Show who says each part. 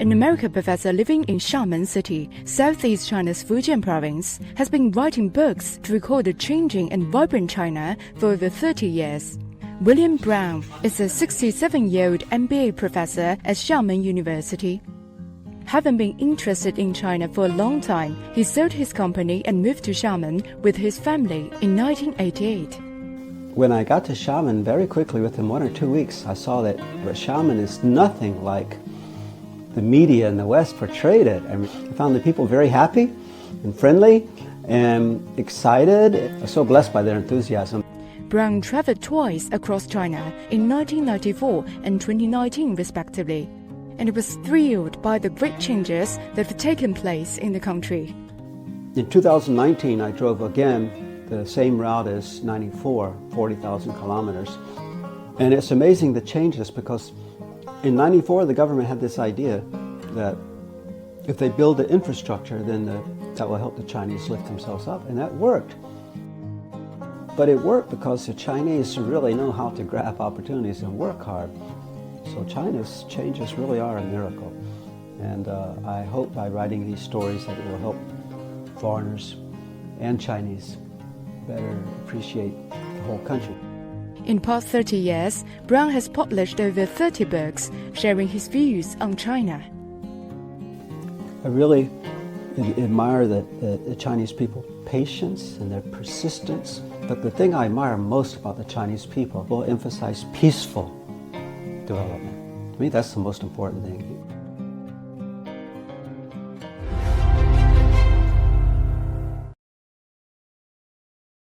Speaker 1: an American professor living in Xiamen City, southeast China's Fujian province, has been writing books to record a changing and vibrant China for over 30 years. William Brown is a 67-year-old MBA professor at Xiamen University. Having been interested in China for a long time, he sold his company and moved to Xiamen with his family in 1988.
Speaker 2: When I got to Xiamen, very quickly, within 1 or 2 weeks, I saw that Xiamen is nothing like the media in the West portrayed it. I found the people very happy and friendly and excited. I was so blessed by their enthusiasm.
Speaker 1: Brown traveled twice across China in 1994 and 2019 respectively, and was thrilled by the great changes that have taken place in the country.
Speaker 2: In 2019, I drove again the same route as 94, 40,000 kilometers. And it's amazing the changes, because in 94 the government had this idea that if they build the infrastructure, then that will help the Chinese lift themselves up, and that worked. But it worked because the Chinese really know how to grab opportunities and work hard. So China's changes really are a miracle. And I hope by writing these stories that it will help foreigners and Chinese better appreciate the whole country.
Speaker 1: In past 30 years, Brown has published over 30 books sharing his views on China.
Speaker 2: I really admire the Chinese people's patience and their persistence. But the thing I admire most about the Chinese people will emphasize peaceful development. To me, that's the most important thing.